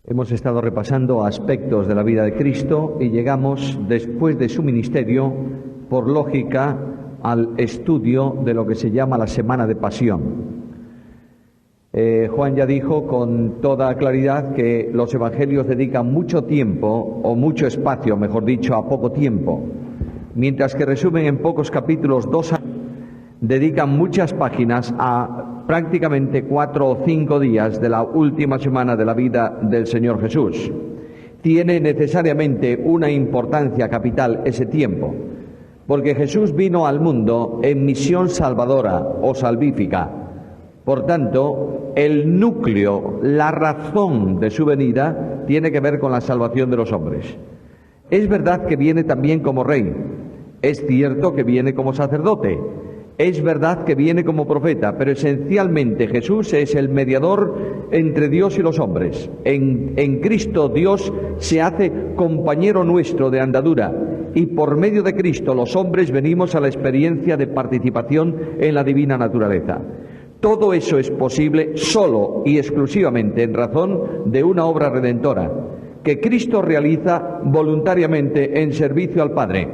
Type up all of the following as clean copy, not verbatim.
Hemos estado repasando aspectos de la vida de Cristo y llegamos, después de su ministerio, por lógica, al estudio de lo que se llama la Semana de Pasión. Juan ya dijo con toda claridad que los evangelios dedican mucho tiempo, o mucho espacio, mejor dicho, a poco tiempo, mientras que resumen en pocos capítulos 2 años, dedican muchas páginas a prácticamente 4 o 5 días de la última semana de la vida del Señor Jesús. Tiene necesariamente una importancia capital ese tiempo, porque Jesús vino al mundo en misión salvadora o salvífica. Por tanto, el núcleo, la razón de su venida tiene que ver con la salvación de los hombres. Es verdad que viene también como rey, es cierto que viene como sacerdote, es verdad que viene como profeta, pero esencialmente Jesús es el mediador entre Dios y los hombres. En Cristo Dios se hace compañero nuestro de andadura y por medio de Cristo los hombres venimos a la experiencia de participación en la divina naturaleza. Todo eso es posible solo y exclusivamente en razón de una obra redentora que Cristo realiza voluntariamente en servicio al Padre.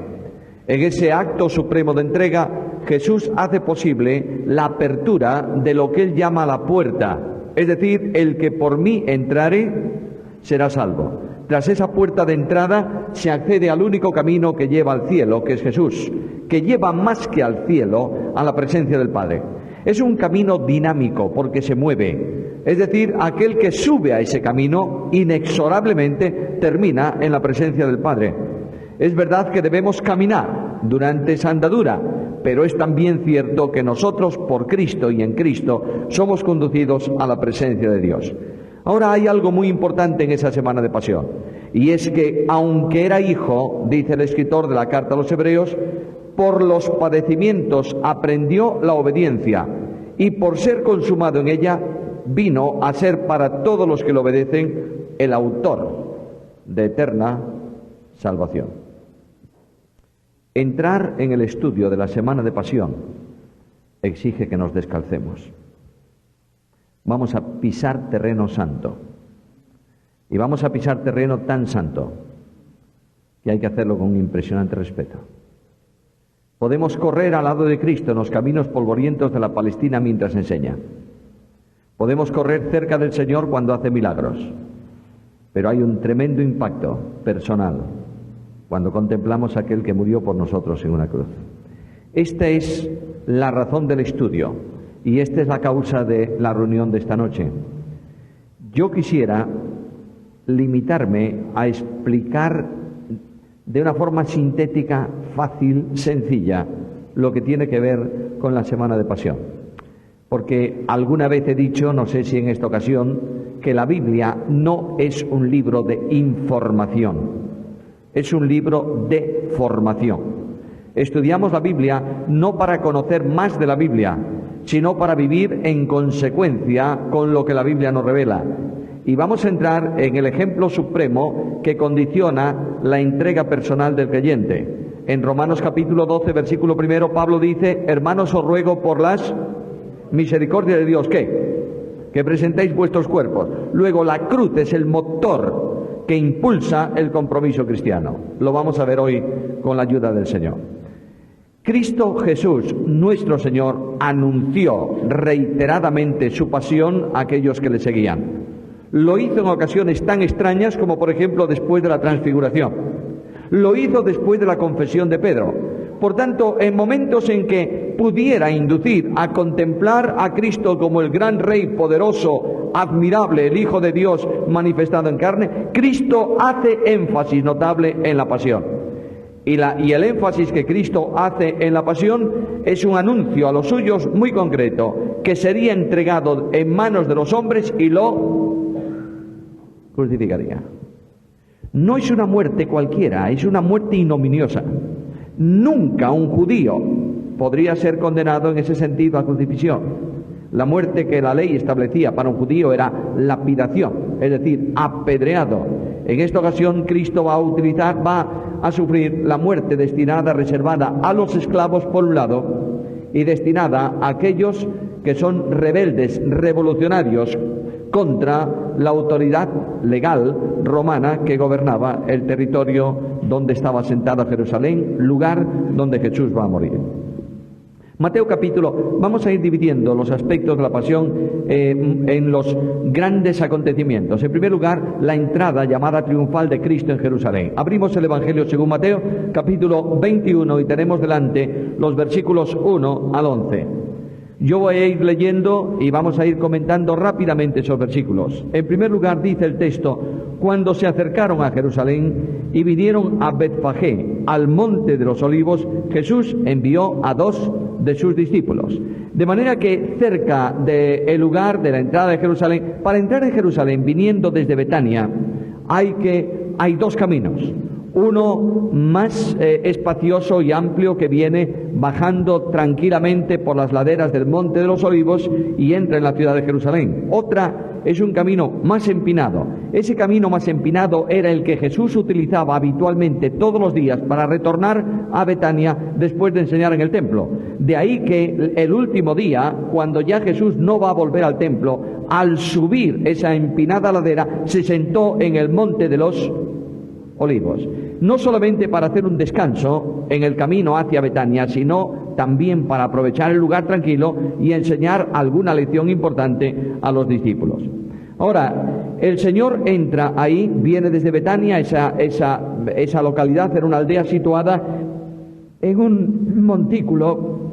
En ese acto supremo de entrega, Jesús hace posible la apertura de lo que Él llama la puerta, es decir, el que por mí entrare será salvo. Tras esa puerta de entrada se accede al único camino que lleva al cielo, que es Jesús, que lleva más que al cielo, a la presencia del Padre. Es un camino dinámico porque se mueve, es decir, aquel que sube a ese camino inexorablemente termina en la presencia del Padre. Es verdad que debemos caminar durante esa andadura, pero es también cierto que nosotros por Cristo y en Cristo somos conducidos a la presencia de Dios. Ahora hay algo muy importante en esa semana de pasión, y es que aunque era hijo, dice el escritor de la carta a los Hebreos, por los padecimientos aprendió la obediencia, y por ser consumado en ella, vino a ser para todos los que le obedecen el autor de eterna salvación. Entrar en el estudio de la Semana de Pasión exige que nos descalcemos. Vamos a pisar terreno santo. Y vamos a pisar terreno tan santo que hay que hacerlo con un impresionante respeto. Podemos correr al lado de Cristo en los caminos polvorientos de la Palestina mientras enseña. Podemos correr cerca del Señor cuando hace milagros. Pero hay un tremendo impacto personal cuando contemplamos a aquel que murió por nosotros en una cruz. Esta es la razón del estudio y esta es la causa de la reunión de esta noche. Yo quisiera limitarme a explicar de una forma sintética, fácil, sencilla, lo que tiene que ver con la Semana de Pasión. Porque alguna vez he dicho, no sé si en esta ocasión, que la Biblia no es un libro de información. Es un libro de formación. Estudiamos la Biblia no para conocer más de la Biblia, sino para vivir en consecuencia con lo que la Biblia nos revela. Y vamos a entrar en el ejemplo supremo que condiciona la entrega personal del creyente. En Romanos capítulo 12, versículo 1, Pablo dice: hermanos, os ruego por las misericordias de Dios, ¿qué? Que presentéis vuestros cuerpos. Luego, la cruz es el motor que impulsa el compromiso cristiano. Lo vamos a ver hoy con la ayuda del Señor. Cristo Jesús, nuestro Señor, anunció reiteradamente su pasión a aquellos que le seguían. Lo hizo en ocasiones tan extrañas como, por ejemplo, después de la transfiguración. Lo hizo después de la confesión de Pedro. Por tanto, en momentos en que pudiera inducir a contemplar a Cristo como el gran Rey poderoso, admirable, el Hijo de Dios manifestado en carne, Cristo hace énfasis notable en la pasión. Y el énfasis que Cristo hace en la pasión es un anuncio a los suyos muy concreto, que sería entregado en manos de los hombres y lo crucificaría. No es una muerte cualquiera, es una muerte ignominiosa. Nunca un judío podría ser condenado en ese sentido a crucifixión. La muerte que la ley establecía para un judío era lapidación, es decir, apedreado. En esta ocasión Cristo va a sufrir la muerte destinada, reservada a los esclavos por un lado, y destinada a aquellos que son rebeldes, revolucionarios, contra la autoridad legal romana que gobernaba el territorio donde estaba asentada Jerusalén, lugar donde Jesús va a morir. Mateo capítulo, vamos a ir dividiendo los aspectos de la pasión en los grandes acontecimientos. En primer lugar, la entrada llamada triunfal de Cristo en Jerusalén. Abrimos el Evangelio según Mateo, capítulo 21, y tenemos delante los versículos 1 al 11. Yo voy a ir leyendo y vamos a ir comentando rápidamente esos versículos. En primer lugar, dice el texto: cuando se acercaron a Jerusalén y vinieron a Betfagé, al monte de los olivos, Jesús envió a 2 de sus discípulos. De manera que cerca del lugar de la entrada de Jerusalén, para entrar en Jerusalén viniendo desde Betania, hay 2 caminos. Uno más espacioso y amplio que viene bajando tranquilamente por las laderas del Monte de los Olivos y entra en la ciudad de Jerusalén. Otra es un camino más empinado. Ese camino más empinado era el que Jesús utilizaba habitualmente todos los días para retornar a Betania después de enseñar en el templo. De ahí que el último día, cuando ya Jesús no va a volver al templo, al subir esa empinada ladera, se sentó en el Monte de los Olivos, no solamente para hacer un descanso en el camino hacia Betania, sino también para aprovechar el lugar tranquilo y enseñar alguna lección importante a los discípulos. Ahora, el Señor entra ahí, viene desde Betania, esa localidad era una aldea situada en un montículo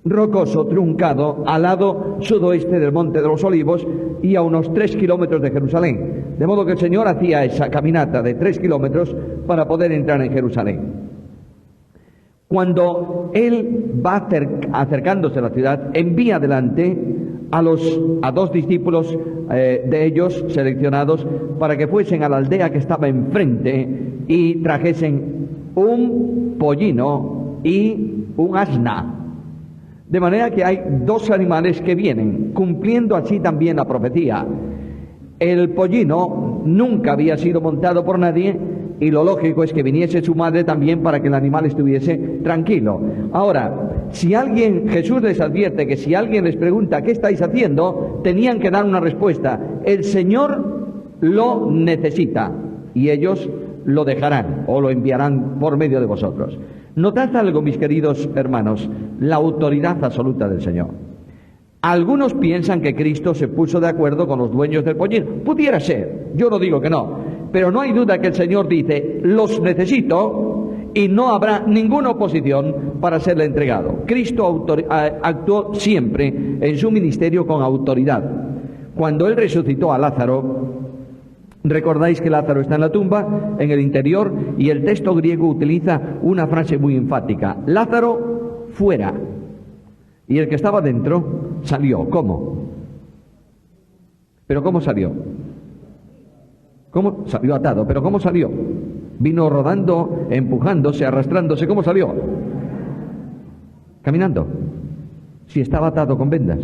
rocoso, truncado, al lado sudoeste del Monte de los Olivos y a unos 3 kilómetros de Jerusalén. De modo que el Señor hacía esa caminata de 3 kilómetros para poder entrar en Jerusalén. Cuando Él va acercándose a la ciudad, envía delante a 2 discípulos de ellos seleccionados para que fuesen a la aldea que estaba enfrente y trajesen un pollino y un asna. De manera que hay 2 animales que vienen, cumpliendo así también la profecía. El pollino nunca había sido montado por nadie y lo lógico es que viniese su madre también para que el animal estuviese tranquilo. Ahora, Jesús les advierte que si alguien les pregunta ¿qué estáis haciendo?, tenían que dar una respuesta: el Señor lo necesita, y ellos lo dejarán o lo enviarán por medio de vosotros. Notad algo, mis queridos hermanos, la autoridad absoluta del Señor. Algunos piensan que Cristo se puso de acuerdo con los dueños del pollino. Pudiera ser, yo no digo que no, pero no hay duda que el Señor dice: los necesito, y no habrá ninguna oposición para serle entregado. Cristo actuó siempre en su ministerio con autoridad. Cuando Él resucitó a Lázaro, recordáis que Lázaro está en la tumba, en el interior, y el texto griego utiliza una frase muy enfática: Lázaro fuera. Y el que estaba dentro salió. ¿Cómo? ¿Pero cómo salió? ¿Cómo? Salió atado. ¿Pero cómo salió? Vino rodando, empujándose, arrastrándose. ¿Cómo salió? Caminando. Si estaba atado con vendas.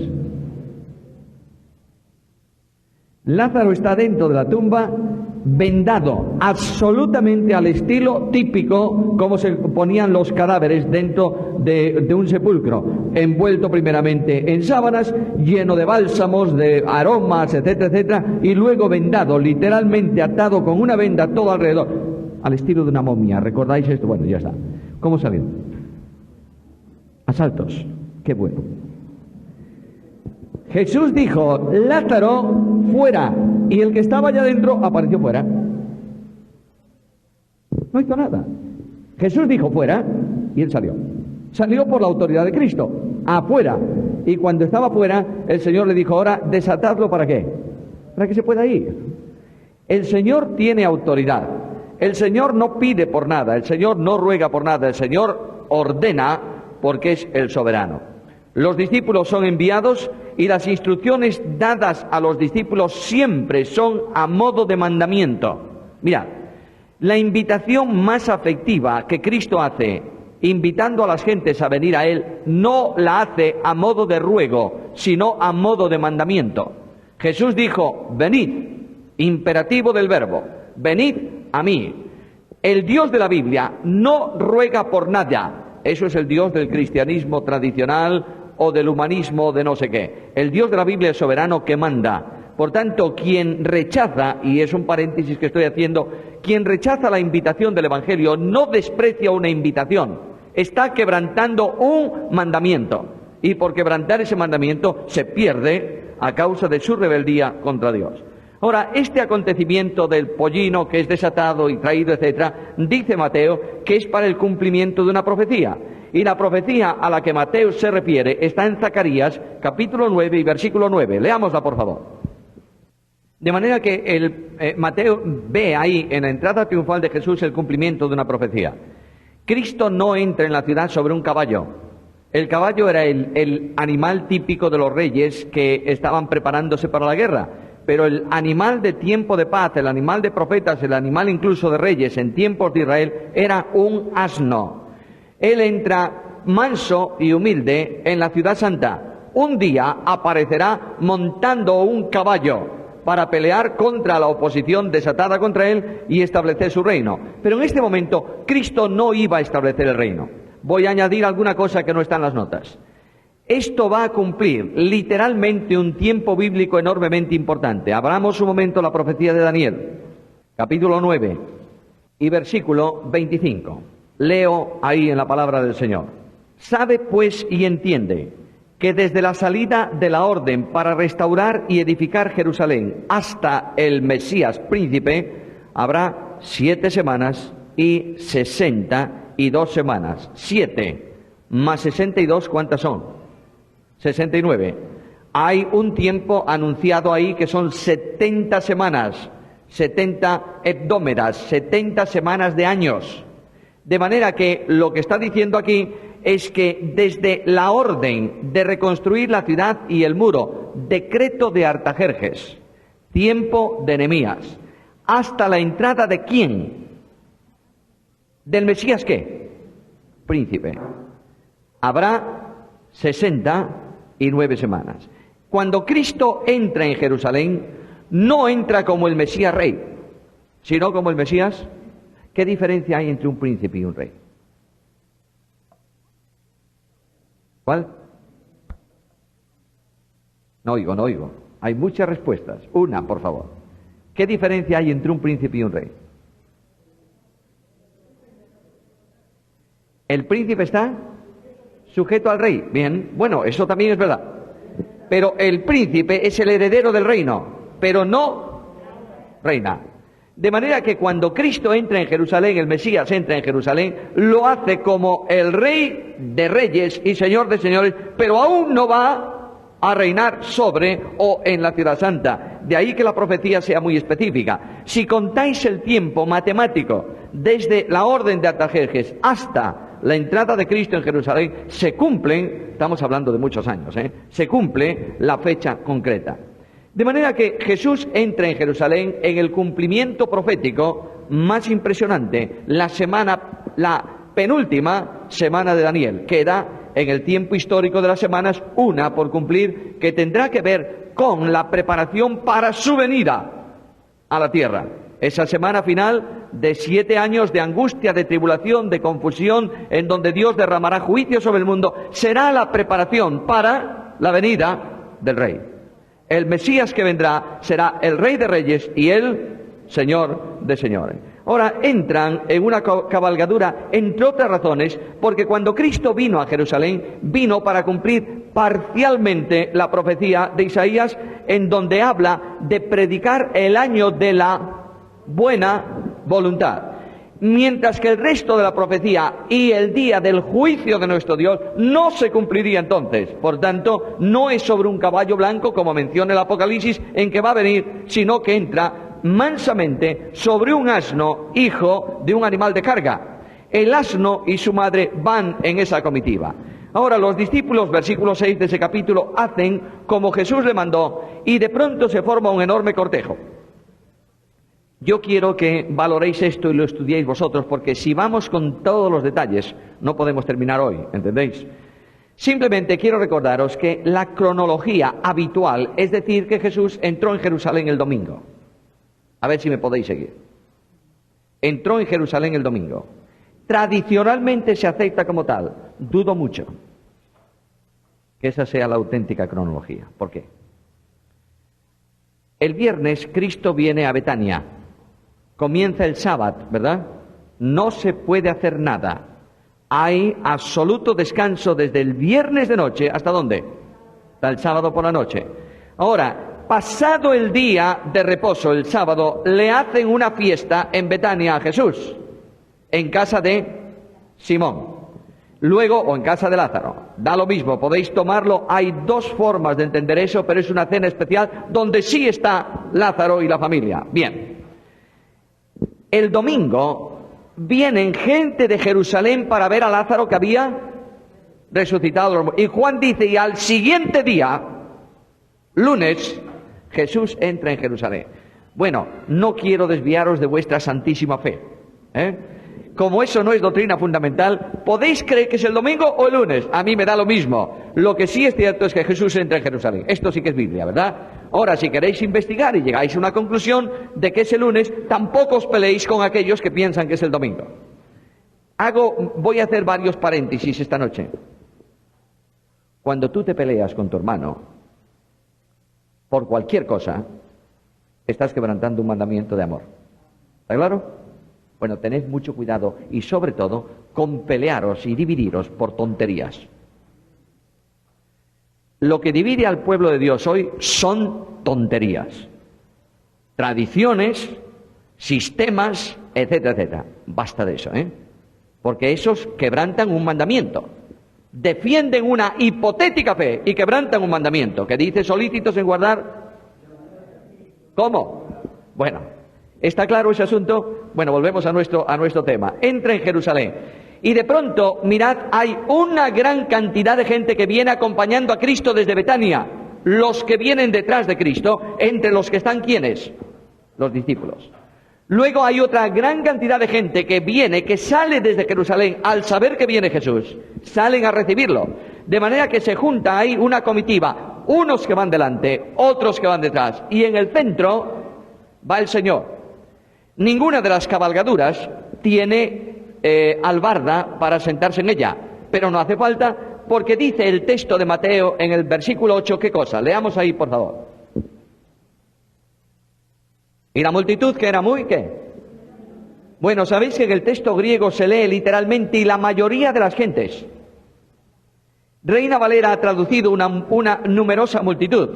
Lázaro está dentro de la tumba, vendado, absolutamente al estilo típico como se ponían los cadáveres dentro de un sepulcro, envuelto primeramente en sábanas, lleno de bálsamos, de aromas, etcétera, etcétera, y luego vendado, literalmente atado con una venda todo alrededor, al estilo de una momia. ¿Recordáis esto? Bueno, ya está. ¿Cómo salió? A saltos. Qué bueno. Jesús dijo: Lázaro, fuera. Y el que estaba allá dentro apareció fuera. No hizo nada. Jesús dijo fuera y él salió. Salió por la autoridad de Cristo, afuera. Y cuando estaba fuera, el Señor le dijo: ahora desatadlo. ¿Para qué? Para que se pueda ir. El Señor tiene autoridad. El Señor no pide por nada. El Señor no ruega por nada. El Señor ordena porque es el soberano. Los discípulos son enviados y las instrucciones dadas a los discípulos siempre son a modo de mandamiento. Mira, la invitación más afectiva que Cristo hace, invitando a las gentes a venir a Él, no la hace a modo de ruego, sino a modo de mandamiento. Jesús dijo: venid, imperativo del verbo, venid a mí. El Dios de la Biblia no ruega por nada. Eso es el Dios del cristianismo tradicional o del humanismo de no sé qué. El Dios de la Biblia es soberano, que manda. Por tanto, quien rechaza, y es un paréntesis que estoy haciendo, quien rechaza la invitación del Evangelio no desprecia una invitación, está quebrantando un mandamiento, y por quebrantar ese mandamiento se pierde a causa de su rebeldía contra Dios. Ahora, este acontecimiento del pollino que es desatado y traído, etcétera, dice Mateo que es para el cumplimiento de una profecía. Y la profecía a la que Mateo se refiere está en Zacarías, capítulo 9 y versículo 9. Leámosla, por favor. De manera que Mateo ve ahí, en la entrada triunfal de Jesús, el cumplimiento de una profecía. Cristo no entra en la ciudad sobre un caballo. El caballo era el animal típico de los reyes que estaban preparándose para la guerra. Pero el animal de tiempo de paz, el animal de profetas, el animal incluso de reyes en tiempos de Israel, era un asno. Él entra manso y humilde en la ciudad santa. Un día aparecerá montando un caballo para pelear contra la oposición desatada contra él y establecer su reino. Pero en este momento Cristo no iba a establecer el reino. Voy a añadir alguna cosa que no está en las notas. Esto va a cumplir literalmente un tiempo bíblico enormemente importante. Abramos un momento la profecía de Daniel, capítulo 9 y versículo 25. Leo ahí en la palabra del Señor. Sabe pues y entiende que desde la salida de la orden para restaurar y edificar Jerusalén hasta el Mesías príncipe, habrá 7 semanas y 62 semanas. 7 más 62, ¿cuántas son? 69. Hay un tiempo anunciado ahí que son 70 semanas, 70 hebdómeras, 70 semanas de años. De manera que lo que está diciendo aquí es que desde la orden de reconstruir la ciudad y el muro, decreto de Artajerjes, tiempo de Nehemías, hasta la entrada de ¿quién? ¿Del Mesías qué? Príncipe. Habrá 69 semanas. Cuando Cristo entra en Jerusalén, no entra como el Mesías rey, sino como el Mesías. ¿Qué diferencia hay entre un príncipe y un rey? ¿Cuál? No oigo. Hay muchas respuestas. Una, por favor. ¿Qué diferencia hay entre un príncipe y un rey? El príncipe está sujeto al rey. Bien, bueno, eso también es verdad. Pero el príncipe es el heredero del reino, pero no reina. De manera que cuando Cristo entra en Jerusalén, el Mesías entra en Jerusalén, lo hace como el Rey de reyes y Señor de señores, pero aún no va a reinar sobre o en la ciudad santa. De ahí que la profecía sea muy específica. Si contáis el tiempo matemático desde la orden de Artajerjes hasta la entrada de Cristo en Jerusalén, se cumplen, estamos hablando de muchos años, se cumple la fecha concreta. De manera que Jesús entra en Jerusalén en el cumplimiento profético más impresionante, la penúltima semana de Daniel. Queda en el tiempo histórico de las semanas una por cumplir, que tendrá que ver con la preparación para su venida a la tierra. Esa semana final de 7 años de angustia, de tribulación, de confusión, en donde Dios derramará juicio sobre el mundo, será la preparación para la venida del Rey. El Mesías que vendrá será el Rey de Reyes y el Señor de Señores. Ahora entran en una cabalgadura, entre otras razones, porque cuando Cristo vino a Jerusalén, vino para cumplir parcialmente la profecía de Isaías, en donde habla de predicar el año de la buena voluntad. Mientras que el resto de la profecía y el día del juicio de nuestro Dios no se cumpliría entonces. Por tanto, no es sobre un caballo blanco, como menciona el Apocalipsis, en que va a venir, sino que entra mansamente sobre un asno, hijo de un animal de carga. El asno y su madre van en esa comitiva. Ahora los discípulos, versículo 6 de ese capítulo, hacen como Jesús le mandó y de pronto se forma un enorme cortejo. Yo quiero que valoréis esto y lo estudiéis vosotros, porque si vamos con todos los detalles, no podemos terminar hoy, ¿entendéis? Simplemente quiero recordaros que la cronología habitual es decir que Jesús entró en Jerusalén el domingo. A ver si me podéis seguir. Entró en Jerusalén el domingo. Tradicionalmente se acepta como tal. Dudo mucho que esa sea la auténtica cronología. ¿Por qué? El viernes Cristo viene a Betania. Comienza el sábado, ¿verdad? No se puede hacer nada. Hay absoluto descanso desde el viernes de noche, ¿hasta dónde? Hasta el sábado por la noche. Ahora, pasado el día de reposo, el sábado, le hacen una fiesta en Betania a Jesús, en casa de Simón. Luego, o en casa de Lázaro, da lo mismo, podéis tomarlo. Hay dos formas de entender eso, pero es una cena especial donde sí está Lázaro y la familia. Bien. El domingo vienen gente de Jerusalén para ver a Lázaro que había resucitado. Y Juan dice, y al siguiente día, lunes, Jesús entra en Jerusalén. Bueno, no quiero desviaros de vuestra santísima fe, Como eso no es doctrina fundamental, podéis creer que es el domingo o el lunes. A mí me da lo mismo. Lo que sí es cierto es que Jesús entra en Jerusalén. Esto sí que es Biblia, ¿verdad? Ahora, si queréis investigar y llegáis a una conclusión de que es el lunes, tampoco os peleéis con aquellos que piensan que es el domingo. Voy a hacer varios paréntesis esta noche. Cuando tú te peleas con tu hermano por cualquier cosa, estás quebrantando un mandamiento de amor. ¿Está claro? Bueno, tened mucho cuidado y sobre todo con pelearos y dividiros por tonterías. Lo que divide al pueblo de Dios hoy son tonterías, tradiciones, sistemas, etcétera, etcétera. Basta de eso, porque esos quebrantan un mandamiento. Defienden una hipotética fe y quebrantan un mandamiento que dice solícitos en guardar. ¿Cómo? Bueno. ¿Está claro ese asunto? Bueno, volvemos a nuestro tema. Entra en Jerusalén. Y de pronto, mirad, hay una gran cantidad de gente que viene acompañando a Cristo desde Betania. Los que vienen detrás de Cristo, entre los que están, ¿quiénes? Los discípulos. Luego hay otra gran cantidad de gente que viene, que sale desde Jerusalén al saber que viene Jesús. Salen a recibirlo. De manera que se junta ahí una comitiva. Unos que van delante, otros que van detrás. Y en el centro va el Señor. Ninguna de las cabalgaduras tiene albarda para sentarse en ella, pero no hace falta porque dice el texto de Mateo en el versículo 8, ¿qué cosa? Leamos ahí, por favor. Y la multitud que era muy, ¿qué? Bueno, sabéis que en el texto griego se lee literalmente y la mayoría de las gentes. Reina Valera ha traducido una numerosa multitud,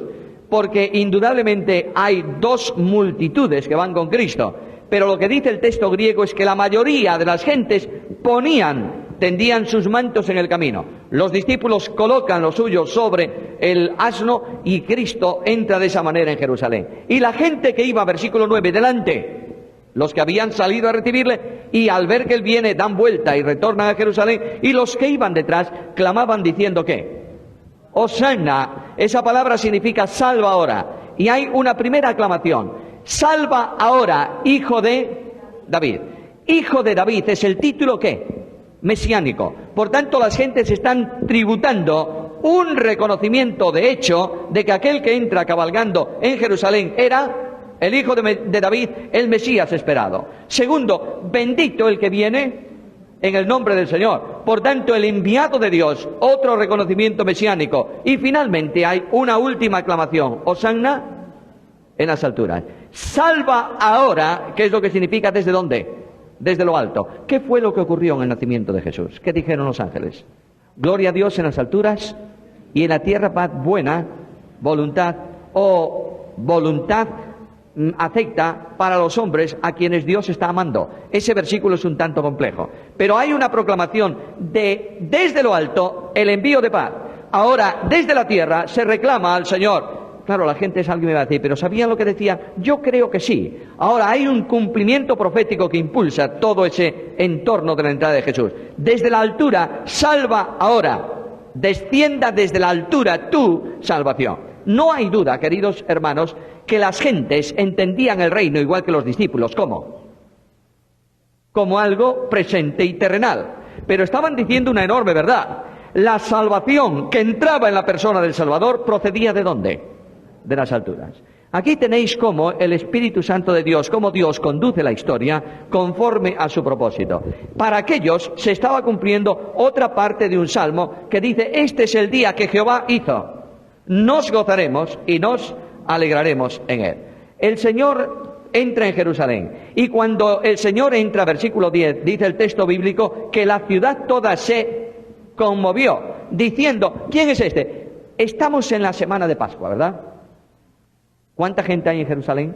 porque indudablemente hay dos multitudes que van con Cristo. Pero lo que dice el texto griego es que la mayoría de las gentes tendían sus mantos en el camino. Los discípulos colocan los suyos sobre el asno y Cristo entra de esa manera en Jerusalén. Y la gente que iba, versículo 9, delante, los que habían salido a recibirle, y al ver que él viene dan vuelta y retornan a Jerusalén, y los que iban detrás clamaban diciendo ¿qué? Hosanna. Esa palabra significa salva ahora. Y hay una primera aclamación. Salva ahora, hijo de David. Hijo de David es el título ¿qué? Mesiánico. Por tanto, las gentes están tributando un reconocimiento de hecho de que aquel que entra cabalgando en Jerusalén era el hijo de David, el Mesías esperado. Segundo, bendito el que viene en el nombre del Señor. Por tanto, el enviado de Dios, otro reconocimiento mesiánico. Y finalmente hay una última aclamación. Hosanna en las alturas. Salva ahora, ¿qué es lo que significa desde dónde? Desde lo alto. ¿Qué fue lo que ocurrió en el nacimiento de Jesús? ¿Qué dijeron los ángeles? Gloria a Dios en las alturas y en la tierra paz, buena voluntad o voluntad acepta para los hombres a quienes Dios está amando. Ese versículo es un tanto complejo. Pero hay una proclamación de desde lo alto el envío de paz. Ahora, desde la tierra se reclama al Señor. Claro, la gente es alguien me va a decir, pero ¿sabían lo que decía? Yo creo que sí. Ahora hay un cumplimiento profético que impulsa todo ese entorno de la entrada de Jesús. Desde la altura, salva ahora. Descienda desde la altura tu salvación. No hay duda, queridos hermanos, que las gentes entendían el reino igual que los discípulos. ¿Cómo? Como algo presente y terrenal. Pero estaban diciendo una enorme verdad. La salvación que entraba en la persona del Salvador procedía ¿de dónde? De las alturas. Aquí tenéis cómo el Espíritu Santo de Dios, cómo Dios conduce la historia conforme a su propósito. Para aquellos se estaba cumpliendo otra parte de un salmo que dice, este es el día que Jehová hizo. Nos gozaremos y nos alegraremos en él. El Señor entra en Jerusalén. Y cuando el Señor entra, versículo 10, dice el texto bíblico, que la ciudad toda se conmovió, diciendo, ¿quién es este? Estamos en la semana de Pascua, ¿verdad? ¿Cuánta gente hay en Jerusalén?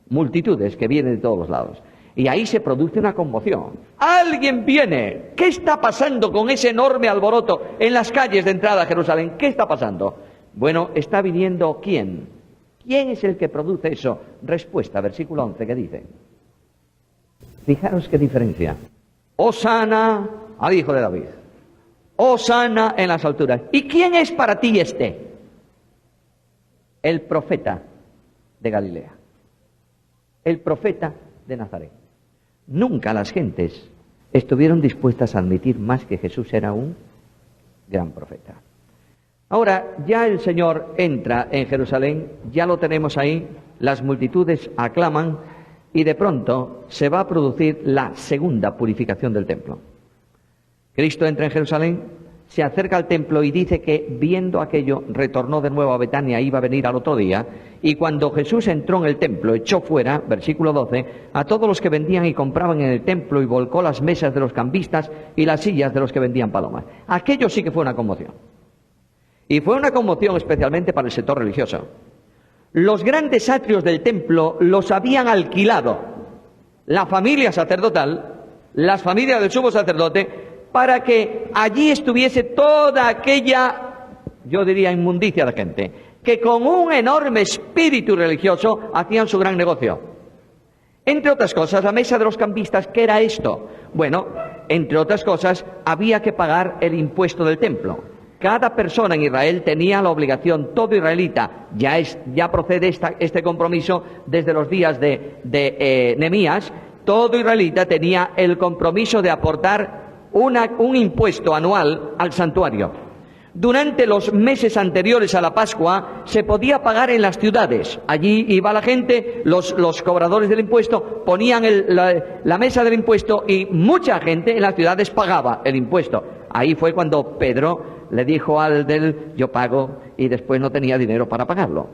Multitudes que vienen de todos los lados. Y ahí se produce una conmoción. ¡Alguien viene! ¿Qué está pasando con ese enorme alboroto en las calles de entrada a Jerusalén? ¿Qué está pasando? Bueno, está viniendo ¿quién? ¿Quién es el que produce eso? Respuesta, versículo 11, ¿qué dice? Fijaros qué diferencia. Hosana al Hijo de David. Hosana en las alturas. ¿Y quién es para ti este? El profeta de Galilea. El profeta de Nazaret. Nunca las gentes estuvieron dispuestas a admitir más que Jesús era un gran profeta. Ahora, ya el Señor entra en Jerusalén, ya lo tenemos ahí, las multitudes aclaman y de pronto se va a producir la segunda purificación del templo. Cristo entra en Jerusalén, se acerca al templo y dice que viendo aquello retornó de nuevo a Betania, iba a venir al otro día, y cuando Jesús entró en el templo echó fuera, versículo 12, a todos los que vendían y compraban en el templo y volcó las mesas de los cambistas y las sillas de los que vendían palomas. Aquello sí que fue una conmoción. Y fue una conmoción especialmente para el sector religioso. Los grandes atrios del templo los habían alquilado la familia sacerdotal, las familias del sumo sacerdote, para que allí estuviese toda aquella, yo diría, inmundicia de gente, que con un enorme espíritu religioso hacían su gran negocio. Entre otras cosas, la mesa de los cambistas, ¿qué era esto? Bueno, entre otras cosas, había que pagar el impuesto del templo. Cada persona en Israel tenía la obligación, todo israelita, ya procede este compromiso desde los días de Nehemías, todo israelita tenía el compromiso de aportar un impuesto anual al santuario. Durante los meses anteriores a la Pascua se podía pagar en las ciudades. Allí iba la gente, los cobradores del impuesto ponían la mesa del impuesto y mucha gente en las ciudades pagaba el impuesto. Ahí fue cuando Pedro le dijo al yo pago, y después no tenía dinero para pagarlo.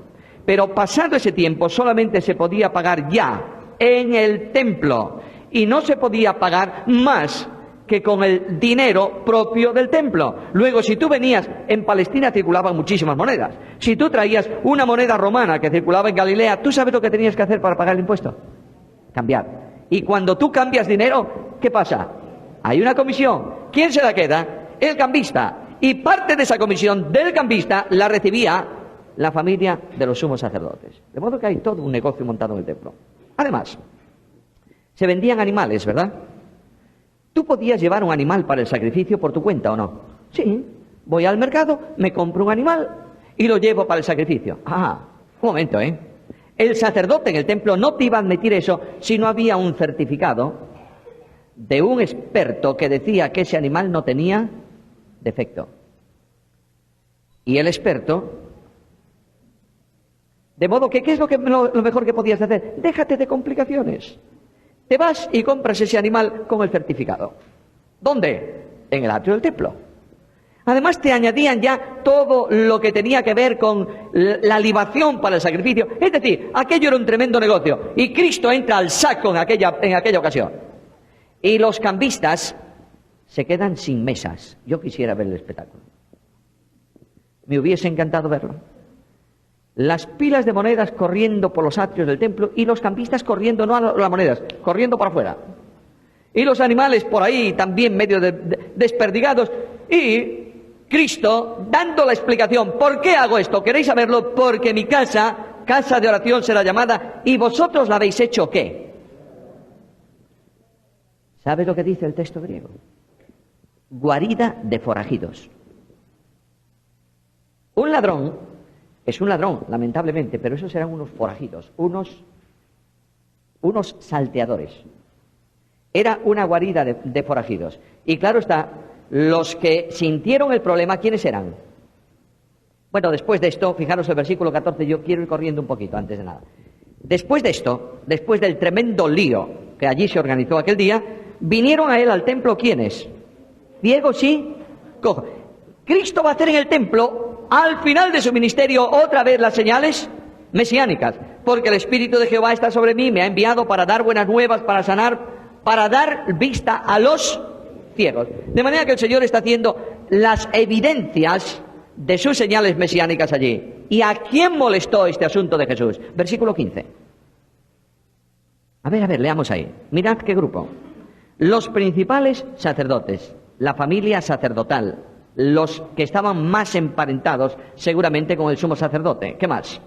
Pero pasado ese tiempo solamente se podía pagar ya en el templo y no se podía pagar más que con el dinero propio del templo. Luego, si tú venías, en Palestina circulaban muchísimas monedas. Si tú traías una moneda romana que circulaba en Galilea, ¿tú sabes lo que tenías que hacer para pagar el impuesto? Cambiar. Y cuando tú cambias dinero, ¿qué pasa? Hay una comisión. ¿Quién se la queda? El cambista. Y parte de esa comisión del cambista la recibía la familia de los sumos sacerdotes. De modo que hay todo un negocio montado en el templo. Además, se vendían animales, ¿verdad? ¿Tú podías llevar un animal para el sacrificio por tu cuenta o no? Sí, voy al mercado, me compro un animal y lo llevo para el sacrificio. Ah, un momento, ¿eh? El sacerdote en el templo no te iba a admitir eso si no había un certificado de un experto que decía que ese animal no tenía defecto. Y el experto, de modo que, ¿qué es lo mejor que podías hacer? Déjate de complicaciones. Te vas y compras ese animal con el certificado. ¿Dónde? En el atrio del templo. Además te añadían ya todo lo que tenía que ver con la libación para el sacrificio. Es decir, aquello era un tremendo negocio. Y Cristo entra al saco en aquella ocasión. Y los cambistas se quedan sin mesas. Yo quisiera ver el espectáculo. Me hubiese encantado verlo. Las pilas de monedas corriendo por los atrios del templo y los cambistas corriendo, no a las monedas, corriendo para afuera. Y los animales por ahí también medio desperdigados. Y Cristo dando la explicación. ¿Por qué hago esto? ¿Queréis saberlo? Porque mi casa de oración será llamada, y vosotros la habéis hecho ¿qué? ¿Sabes lo que dice el texto griego? Guarida de forajidos. Un ladrón es un ladrón, lamentablemente, pero esos serán unos forajidos, unos salteadores. Era una guarida de forajidos. Y claro está, los que sintieron el problema, ¿quiénes eran? Bueno, después de esto, fijaros el versículo 14, yo quiero ir corriendo un poquito antes de nada. Después de esto, después del tremendo lío que allí se organizó aquel día, vinieron a él al templo, ¿quiénes? Ciegos y cojos. Cristo va a hacer en el templo, al final de su ministerio, otra vez las señales mesiánicas, porque el Espíritu de Jehová está sobre mí, me ha enviado para dar buenas nuevas, para sanar, para dar vista a los ciegos. De manera que el Señor está haciendo las evidencias de sus señales mesiánicas allí. ¿Y a quién molestó este asunto de Jesús? Versículo 15. A ver, leamos ahí. Mirad qué grupo. Los principales sacerdotes, la familia sacerdotal, los que estaban más emparentados seguramente con el sumo sacerdote. ¿Qué más?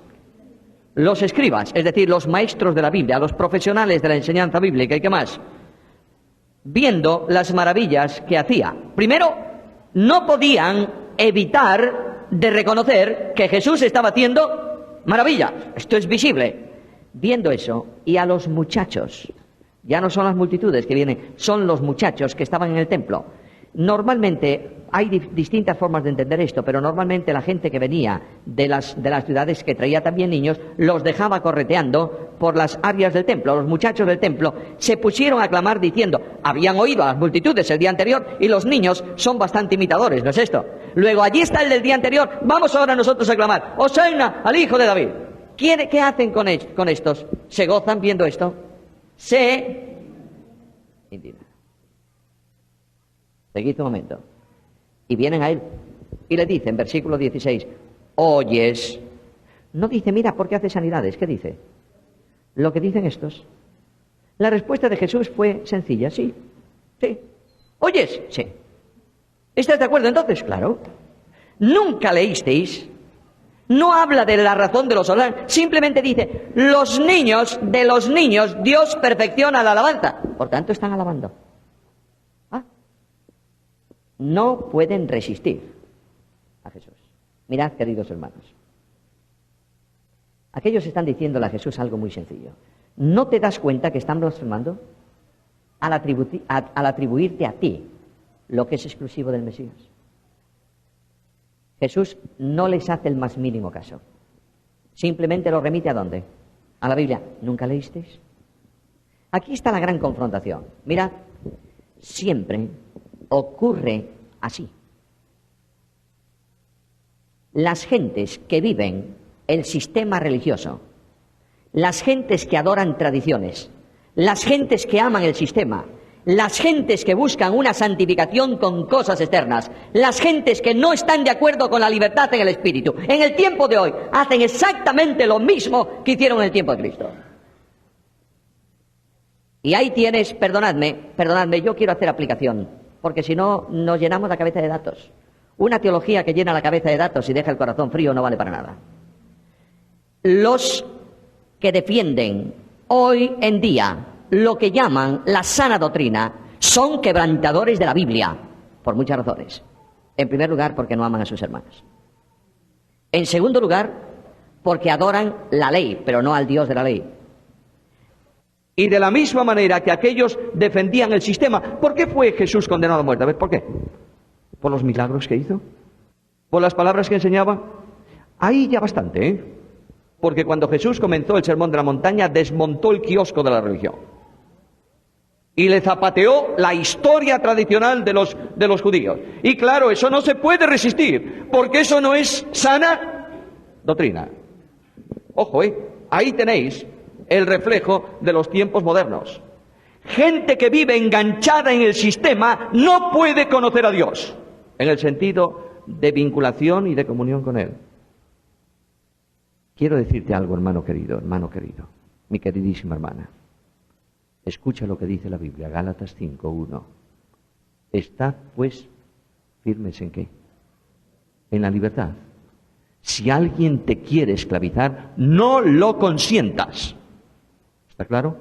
Los escribas, es decir, los maestros de la Biblia, los profesionales de la enseñanza bíblica. ¿Y qué más? Viendo las maravillas que hacía. Primero, no podían evitar de reconocer que Jesús estaba haciendo maravillas. Esto es visible. Viendo eso, y a los muchachos, ya no son las multitudes que vienen, son los muchachos que estaban en el templo. Normalmente, hay distintas formas de entender esto, pero normalmente la gente que venía de las ciudades, que traía también niños, los dejaba correteando por las áreas del templo. Los muchachos del templo se pusieron a clamar diciendo, habían oído a las multitudes el día anterior, y los niños son bastante imitadores, ¿no es esto? Luego, allí está el del día anterior, vamos ahora nosotros a clamar, Hosanna al Hijo de David. ¿Qué hacen con estos? ¿Se gozan viendo esto? Se indignan. Seguid un momento. Y vienen a él y le dicen, versículo 16, oyes. No dice, mira, ¿por qué hace sanidades? ¿Qué dice? Lo que dicen estos. La respuesta de Jesús fue sencilla, sí. ¿Oyes? Sí. ¿Estás de acuerdo entonces? Claro. Nunca leísteis. No habla de la razón de los soldados, simplemente dice, de los niños, Dios perfecciona la alabanza. Por tanto, están alabando. No pueden resistir a Jesús. Mirad, queridos hermanos. Aquellos están diciéndole a Jesús algo muy sencillo. ¿No te das cuenta que están blasfemando al atribuirte a ti lo que es exclusivo del Mesías? Jesús no les hace el más mínimo caso. Simplemente lo remite ¿a dónde? A la Biblia. ¿Nunca leísteis? Aquí está la gran confrontación. Mirad, siempre ocurre así. Las gentes que viven el sistema religioso, las gentes que adoran tradiciones, las gentes que aman el sistema, las gentes que buscan una santificación con cosas externas, las gentes que no están de acuerdo con la libertad en el espíritu, en el tiempo de hoy, hacen exactamente lo mismo que hicieron en el tiempo de Cristo. Y ahí tienes, perdonadme, yo quiero hacer aplicación, porque si no nos llenamos la cabeza de datos. Una teología que llena la cabeza de datos y deja el corazón frío no vale para nada. Los que defienden hoy en día lo que llaman la sana doctrina son quebrantadores de la Biblia, por muchas razones. En primer lugar, porque no aman a sus hermanos. En segundo lugar, porque adoran la ley, pero no al Dios de la ley. Y de la misma manera que aquellos defendían el sistema, ¿por qué fue Jesús condenado a muerte? A ver, ¿por qué? ¿Por los milagros que hizo? ¿Por las palabras que enseñaba? Ahí ya bastante, ¿eh? Porque cuando Jesús comenzó el sermón de la montaña, desmontó el kiosco de la religión. Y le zapateó la historia tradicional de los judíos. Y claro, eso no se puede resistir, porque eso no es sana doctrina. Ojo, ahí tenéis el reflejo de los tiempos modernos. Gente que vive enganchada en el sistema no puede conocer a Dios, en el sentido de vinculación y de comunión con Él. Quiero decirte algo, hermano querido, mi queridísima hermana. Escucha lo que dice la Biblia, Gálatas 5:1. Estad, pues, firmes ¿en qué? En la libertad. Si alguien te quiere esclavizar, no lo consientas. ¿Está claro?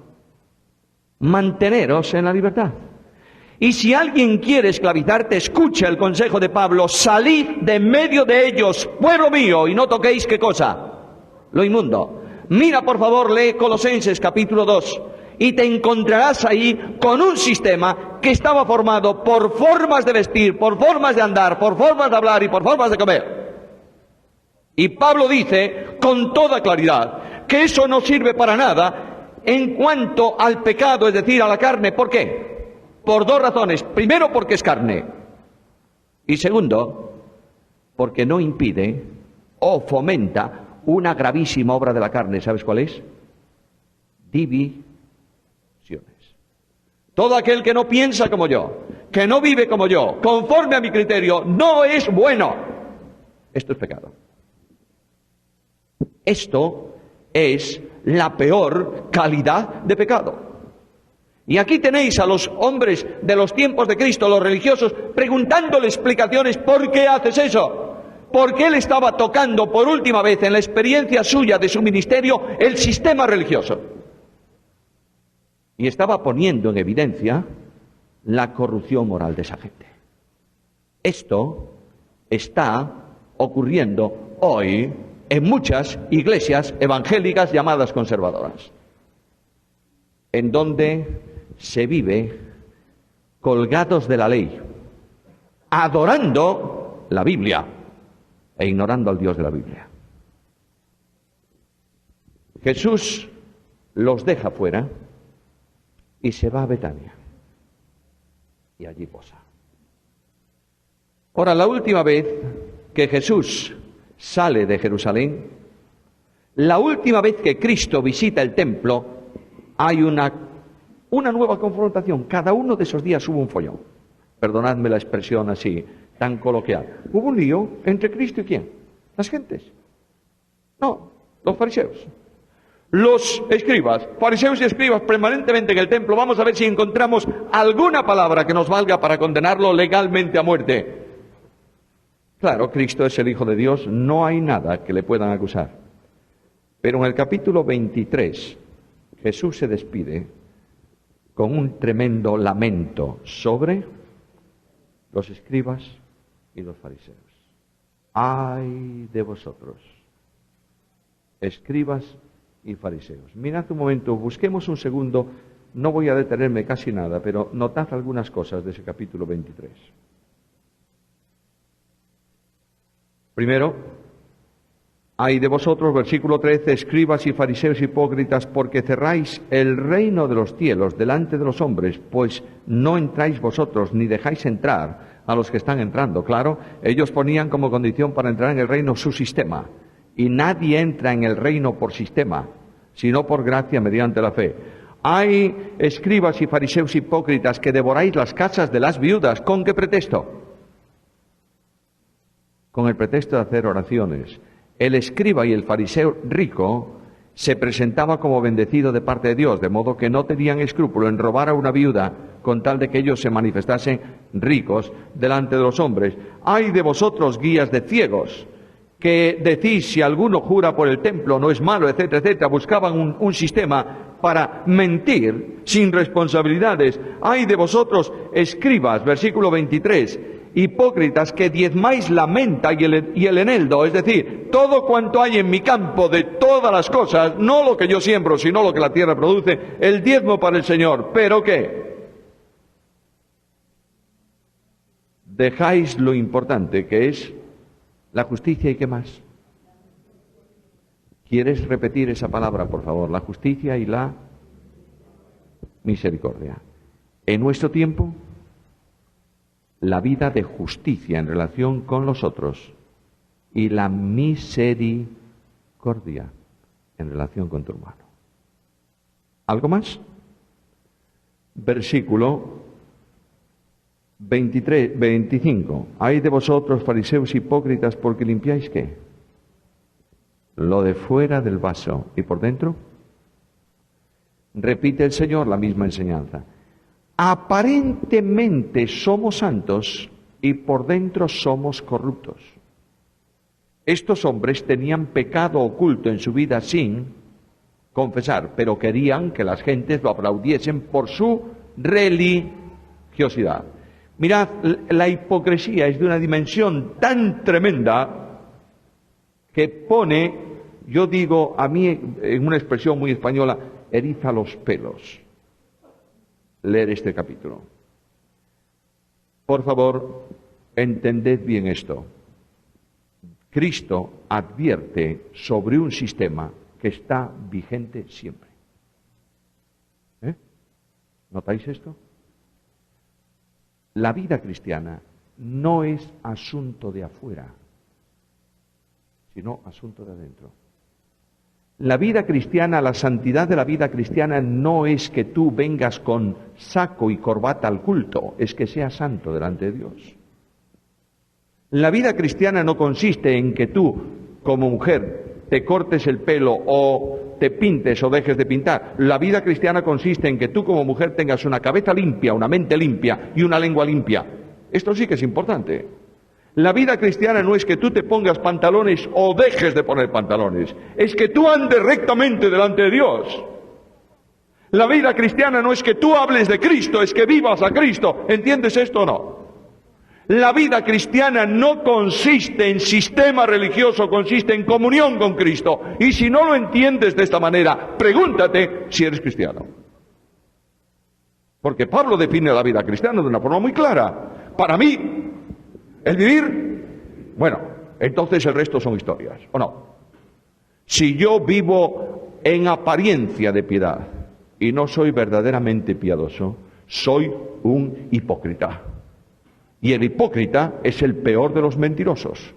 Manteneros en la libertad. Y si alguien quiere esclavizarte, escucha el consejo de Pablo, salid de medio de ellos, pueblo mío, y no toquéis ¿qué cosa? Lo inmundo. Mira, por favor, lee Colosenses capítulo 2, y te encontrarás ahí con un sistema que estaba formado por formas de vestir, por formas de andar, por formas de hablar y por formas de comer. Y Pablo dice con toda claridad que eso no sirve para nada en cuanto al pecado, es decir, a la carne. ¿Por qué? Por dos razones. Primero, porque es carne. Y segundo, porque no impide o fomenta una gravísima obra de la carne. ¿Sabes cuál es? Divisiones. Todo aquel que no piensa como yo, que no vive como yo, conforme a mi criterio, no es bueno. Esto es pecado. Esto es la peor calidad de pecado. Y aquí tenéis a los hombres de los tiempos de Cristo, los religiosos, preguntándole explicaciones: ¿por qué haces eso? Porque él estaba tocando por última vez en la experiencia suya de su ministerio el sistema religioso. Y estaba poniendo en evidencia la corrupción moral de esa gente. Esto está ocurriendo hoy en muchas iglesias evangélicas llamadas conservadoras, en donde se vive colgados de la ley, adorando la Biblia e ignorando al Dios de la Biblia. Jesús los deja fuera y se va a Betania, y allí posa. Ahora, la última vez que Jesús sale de Jerusalén, la última vez que Cristo visita el templo, hay una nueva confrontación. Cada uno de esos días hubo un follón. Perdonadme la expresión así, tan coloquial. Hubo un lío entre Cristo y ¿quién? Las gentes. No, los fariseos. Los escribas, fariseos y escribas permanentemente en el templo. Vamos a ver si encontramos alguna palabra que nos valga para condenarlo legalmente a muerte. Claro, Cristo es el Hijo de Dios, no hay nada que le puedan acusar. Pero en el capítulo 23, Jesús se despide con un tremendo lamento sobre los escribas y los fariseos. ¡Ay de vosotros, escribas y fariseos! Mirad un momento, busquemos un segundo, no voy a detenerme casi nada, pero notad algunas cosas de ese capítulo 23. Primero, ay de vosotros, versículo 13, escribas y fariseos hipócritas, porque cerráis el reino de los cielos delante de los hombres, pues no entráis vosotros, ni dejáis entrar a los que están entrando. Claro, ellos ponían como condición para entrar en el reino su sistema, y nadie entra en el reino por sistema, sino por gracia mediante la fe. Hay escribas y fariseos hipócritas que devoráis las casas de las viudas. ¿Con qué pretexto? Con el pretexto de hacer oraciones. El escriba y el fariseo rico se presentaba como bendecido de parte de Dios, de modo que no tenían escrúpulo en robar a una viuda con tal de que ellos se manifestasen ricos delante de los hombres. ¡Ay de vosotros, guías de ciegos, que decís si alguno jura por el templo no es malo, etcétera, etcétera! Buscaban un sistema para mentir sin responsabilidades. ¡Ay de vosotros, escribas! Versículo 23. Hipócritas, que diezmáis la menta y el eneldo, es decir, todo cuanto hay en mi campo de todas las cosas, no lo que yo siembro, sino lo que la tierra produce, el diezmo para el Señor. ¿Pero qué? Dejáis lo importante, que es la justicia. ¿Y qué más? ¿Quieres repetir esa palabra, por favor? La justicia y la misericordia. En nuestro tiempo, la vida de justicia en relación con los otros y la misericordia en relación con tu hermano. ¿Algo más? Versículo 25. Ay de vosotros, fariseos hipócritas, porque limpiáis ¿qué? Lo de fuera del vaso, y por dentro repite el Señor la misma enseñanza. Aparentemente somos santos y por dentro somos corruptos. Estos hombres tenían pecado oculto en su vida sin confesar, pero querían que las gentes lo aplaudiesen por su religiosidad. Mirad, la hipocresía es de una dimensión tan tremenda que pone, yo digo, a mí en una expresión muy española, eriza los pelos leer este capítulo. Por favor, entended bien esto. Cristo advierte sobre un sistema que está vigente siempre. ¿Notáis esto? La vida cristiana no es asunto de afuera, sino asunto de adentro. La vida cristiana, la santidad de la vida cristiana no es que tú vengas con saco y corbata al culto, es que seas santo delante de Dios. La vida cristiana no consiste en que tú, como mujer, te cortes el pelo o te pintes o dejes de pintar. La vida cristiana consiste en que tú como mujer tengas una cabeza limpia, una mente limpia y una lengua limpia. Esto sí que es importante. La vida cristiana no es que tú te pongas pantalones o dejes de poner pantalones, es que tú andes rectamente delante de Dios. La vida cristiana no es que tú hables de Cristo, es que vivas a Cristo. ¿Entiendes esto o no? La vida cristiana no consiste en sistema religioso, consiste en comunión con Cristo. Y si no lo entiendes de esta manera, pregúntate si eres cristiano. Porque Pablo define la vida cristiana de una forma muy clara. Para mí, el vivir, bueno, entonces el resto son historias, ¿o no? Si yo vivo en apariencia de piedad y no soy verdaderamente piadoso, soy un hipócrita. Y el hipócrita es el peor de los mentirosos,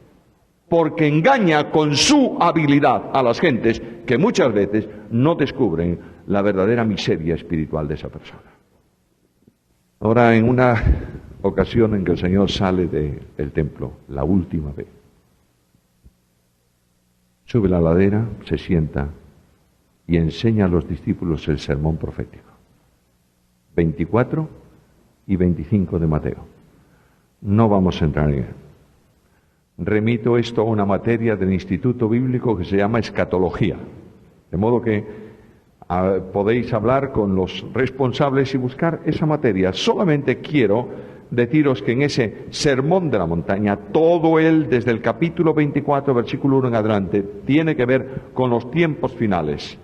porque engaña con su habilidad a las gentes que muchas veces no descubren la verdadera miseria espiritual de esa persona. Ahora, en una ocasión en que el Señor sale del templo, la última vez, sube la ladera, se sienta y enseña a los discípulos el sermón profético. 24 y 25 de Mateo. No vamos a entrar en él. Remito esto a una materia del Instituto Bíblico que se llama escatología. De modo que podéis hablar con los responsables y buscar esa materia. Solamente quiero deciros que en ese sermón de la montaña, todo él, desde el capítulo 24, versículo 1 en adelante, tiene que ver con los tiempos finales.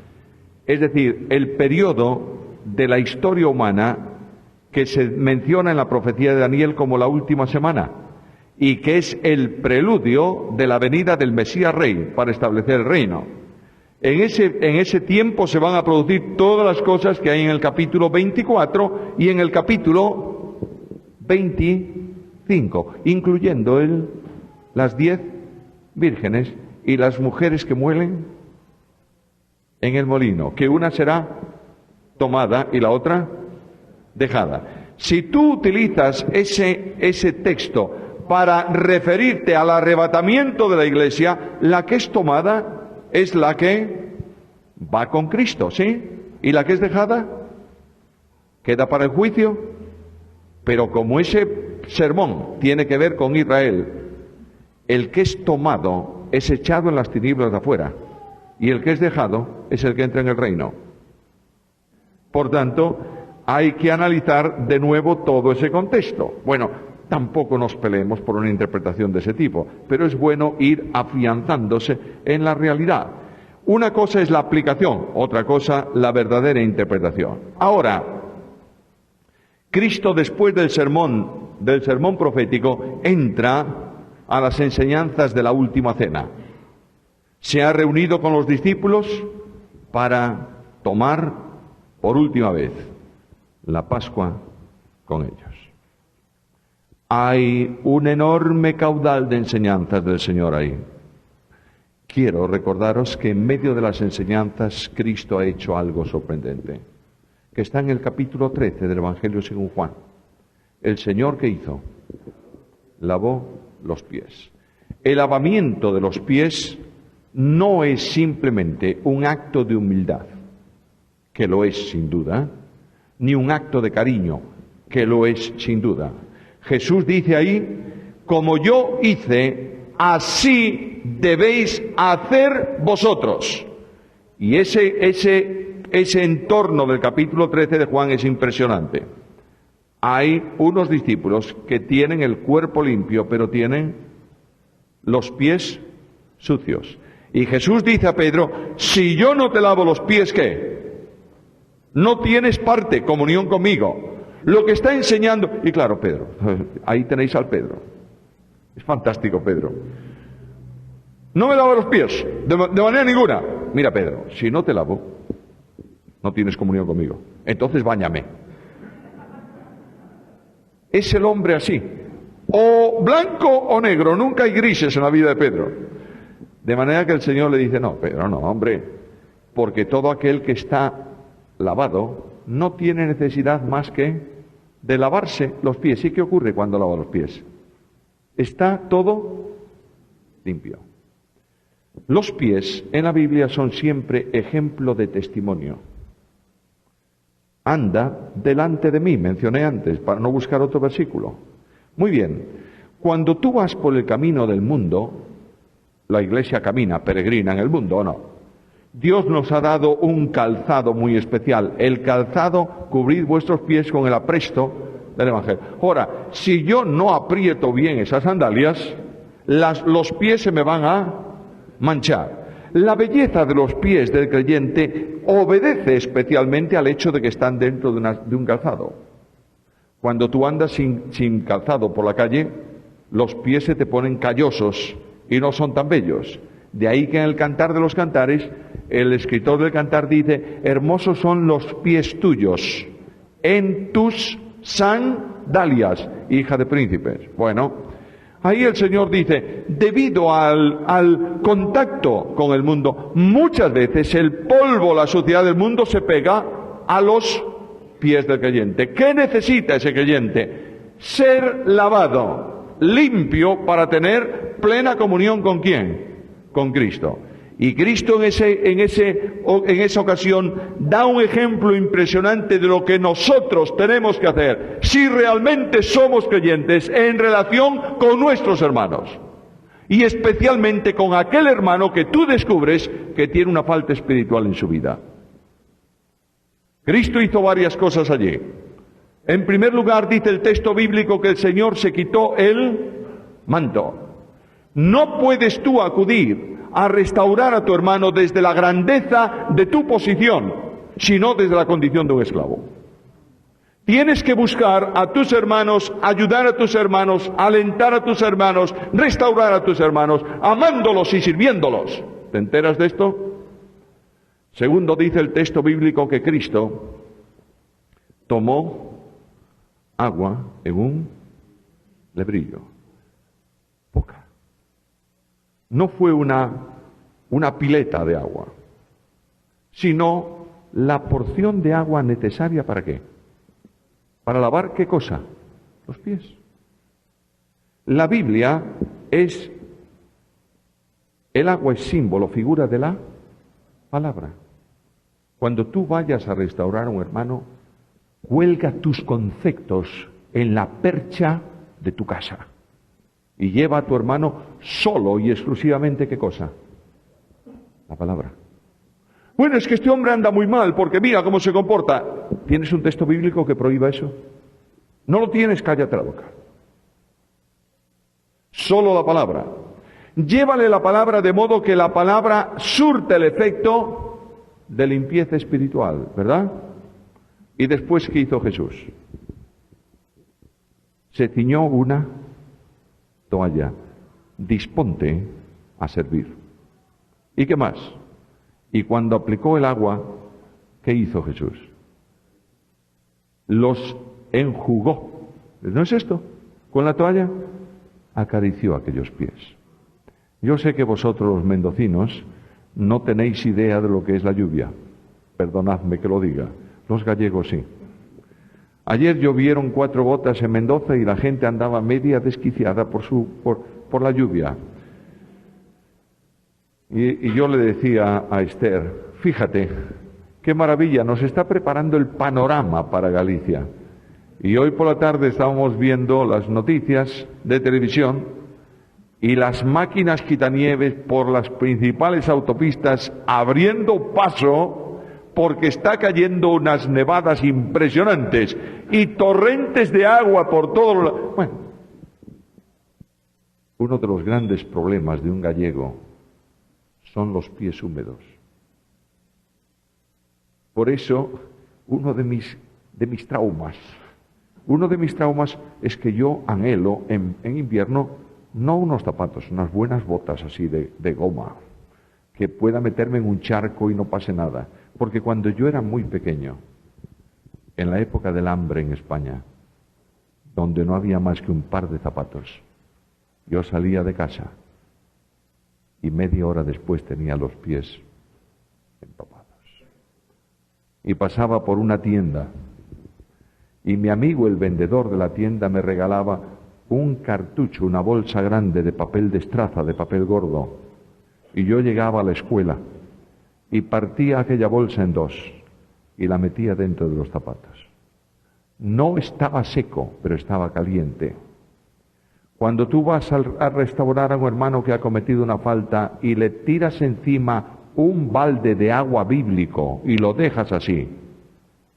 Es decir, el periodo de la historia humana que se menciona en la profecía de Daniel como la última semana, y que es el preludio de la venida del Mesías Rey para establecer el reino. En ese tiempo se van a producir todas las cosas que hay en el capítulo 24 y en el capítulo 25, incluyendo las 10 vírgenes y las mujeres que muelen en el molino, que una será tomada y la otra dejada. Si tú utilizas ese texto para referirte al arrebatamiento de la iglesia, la que es tomada es la que va con Cristo, ¿sí? Y la que es dejada queda para el juicio. Pero como ese sermón tiene que ver con Israel, el que es tomado es echado en las tinieblas de afuera y el que es dejado es el que entra en el reino. Por tanto, hay que analizar de nuevo todo ese contexto. Bueno, tampoco nos peleemos por una interpretación de ese tipo, pero es bueno ir afianzándose en la realidad. Una cosa es la aplicación, otra cosa la verdadera interpretación. Ahora, Cristo, después del sermón profético, entra a las enseñanzas de la última cena. Se ha reunido con los discípulos para tomar por última vez la Pascua con ellos. Hay un enorme caudal de enseñanzas del Señor ahí. Quiero recordaros que en medio de las enseñanzas Cristo ha hecho algo sorprendente, que está en el capítulo 13 del Evangelio según Juan. El Señor, ¿qué hizo? Lavó los pies. El lavamiento de los pies no es simplemente un acto de humildad, que lo es sin duda, ni un acto de cariño, que lo es sin duda. Jesús dice ahí, como yo hice, así debéis hacer vosotros. Y ese entorno del capítulo 13 de Juan es impresionante. Hay unos discípulos que tienen el cuerpo limpio, pero tienen los pies sucios. Y Jesús dice a Pedro, si yo no te lavo los pies, ¿qué? No tienes parte, comunión conmigo. Lo que está enseñando, y claro, Pedro, ahí tenéis al Pedro. Es fantástico, Pedro. No me lavo los pies, de manera ninguna. Mira, Pedro, si no te lavo, no tienes comunión conmigo. Entonces báñame. Es el hombre así. O blanco o negro, nunca hay grises en la vida de Pedro. De manera que el Señor le dice, no, Pedro, no, hombre, porque todo aquel que está lavado no tiene necesidad más que de lavarse los pies. ¿Y qué ocurre cuando lava los pies? Está todo limpio. Los pies en la Biblia son siempre ejemplo de testimonio. Anda delante de mí, mencioné antes, para no buscar otro versículo. Muy bien, cuando tú vas por el camino del mundo, la iglesia camina, peregrina en el mundo, ¿o no? Dios nos ha dado un calzado muy especial. El calzado, cubrid vuestros pies con el apresto del Evangelio. Ahora, si yo no aprieto bien esas sandalias, los pies se me van a manchar. La belleza de los pies del creyente obedece especialmente al hecho de que están dentro de un calzado. Cuando tú andas sin calzado por la calle, los pies se te ponen callosos y no son tan bellos. De ahí que en el Cantar de los Cantares, el escritor del Cantar dice: hermosos son los pies tuyos en tus sandalias, hija de príncipes. Bueno, ahí el Señor dice, debido al contacto con el mundo, muchas veces el polvo, la suciedad del mundo se pega a los pies del creyente. ¿Qué necesita ese creyente? Ser lavado, limpio, para tener plena comunión ¿con quién? Con Cristo. Y Cristo en esa ocasión da un ejemplo impresionante de lo que nosotros tenemos que hacer si realmente somos creyentes en relación con nuestros hermanos. Y especialmente con aquel hermano que tú descubres que tiene una falta espiritual en su vida. Cristo hizo varias cosas allí. En primer lugar, dice el texto bíblico que el Señor se quitó el manto. No puedes tú acudir a restaurar a tu hermano desde la grandeza de tu posición, sino desde la condición de un esclavo. Tienes que buscar a tus hermanos, ayudar a tus hermanos, alentar a tus hermanos, restaurar a tus hermanos, amándolos y sirviéndolos. ¿Te enteras de esto? Segundo, dice el texto bíblico que Cristo tomó agua en un lebrillo. Poca. No fue una pileta de agua, sino la porción de agua necesaria ¿para qué? ¿Para lavar qué cosa? Los pies. La Biblia el agua es símbolo, figura de la palabra. Cuando tú vayas a restaurar a un hermano, cuelga tus conceptos en la percha de tu casa. Y lleva a tu hermano solo y exclusivamente, ¿qué cosa? La palabra. Bueno, es que este hombre anda muy mal porque mira cómo se comporta. ¿Tienes un texto bíblico que prohíba eso? No lo tienes, cállate la boca. Solo la palabra. Llévale la palabra de modo que la palabra surte el efecto de limpieza espiritual, ¿verdad? Y después, ¿qué hizo Jesús? Se ciñó una toalla. Disponte a servir. ¿Y qué más? Y cuando aplicó el agua, ¿qué hizo Jesús? Los enjugó. ¿No es esto? Con la toalla acarició aquellos pies. Yo sé que vosotros los mendocinos no tenéis idea de lo que es la lluvia. Perdonadme que lo diga. Los gallegos sí. Ayer llovieron 4 gotas en Mendoza y la gente andaba media desquiciada por la lluvia. Y yo le decía a Esther, fíjate, qué maravilla, nos está preparando el panorama para Galicia. Y hoy por la tarde estábamos viendo las noticias de televisión y las máquinas quitanieves por las principales autopistas abriendo paso porque está cayendo unas nevadas impresionantes y torrentes de agua por todos lados. Bueno, uno de los grandes problemas de un gallego son los pies húmedos. Por eso, uno de mis traumas es que yo anhelo en invierno no unos zapatos, unas buenas botas así de goma, que pueda meterme en un charco y no pase nada. Porque cuando yo era muy pequeño, en la época del hambre en España, donde no había más que un par de zapatos, yo salía de casa y media hora después tenía los pies empapados. y pasaba por una tienda y mi amigo el vendedor de la tienda me regalaba un cartucho, una bolsa grande de papel de estraza, de papel gordo, y yo llegaba a la escuela y partía aquella bolsa en dos y la metía dentro de los zapatos. No estaba seco, pero estaba caliente. Cuando tú vas a restaurar a un hermano que ha cometido una falta y le tiras encima un balde de agua bíblico y lo dejas así,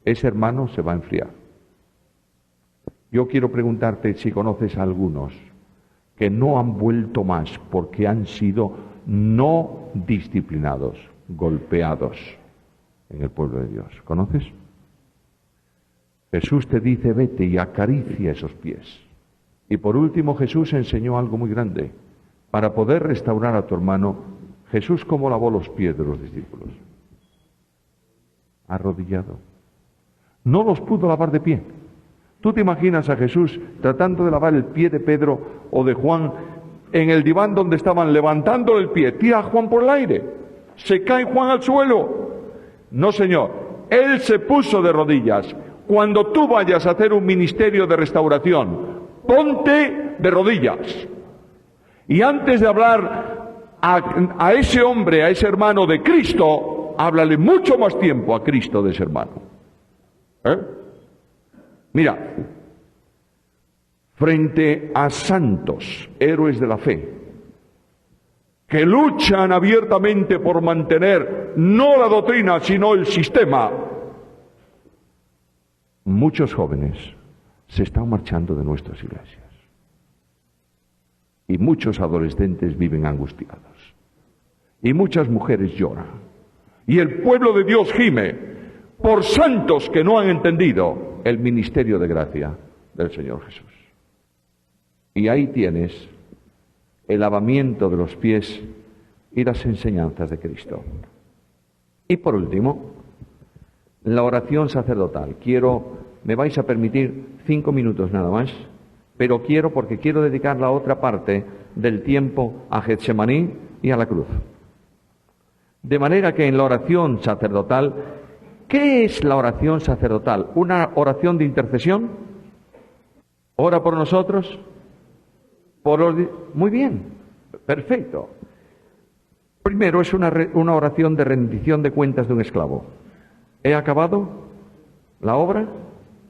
ese hermano se va a enfriar. Yo quiero preguntarte si conoces a algunos que no han vuelto más porque han sido no disciplinados, golpeados en el pueblo de Dios. ¿Conoces? Jesús te dice, vete y acaricia esos pies. Y por último, Jesús enseñó algo muy grande. Para poder restaurar a tu hermano, Jesús, ¿cómo lavó los pies de los discípulos? Arrodillado. No los pudo lavar de pie. ¿Tú te imaginas a Jesús tratando de lavar el pie de Pedro o de Juan en el diván donde estaban levantándole el pie? Tira a Juan por el aire. Se cae Juan al suelo. No, Señor. Él se puso de rodillas. Cuando tú vayas a hacer un ministerio de restauración, ponte de rodillas. Y antes de hablar a ese hombre, a ese hermano de Cristo, háblale mucho más tiempo a Cristo de ese hermano. Mira, frente a santos, héroes de la fe, que luchan abiertamente por mantener no la doctrina, sino el sistema, muchos jóvenes se están marchando de nuestras iglesias. Y muchos adolescentes viven angustiados. Y muchas mujeres lloran. Y el pueblo de Dios gime por santos que no han entendido el ministerio de gracia del Señor Jesús. Y ahí tienes el lavamiento de los pies y las enseñanzas de Cristo. Y por último, la oración sacerdotal. Me vais a permitir 5 minutos nada más, pero porque quiero dedicar la otra parte del tiempo a Getsemaní y a la cruz. De manera que en la oración sacerdotal, ¿qué es la oración sacerdotal? ¿Una oración de intercesión? ¿Ora por nosotros? Muy bien, perfecto. Primero es una oración de rendición de cuentas de un esclavo. ¿He acabado la obra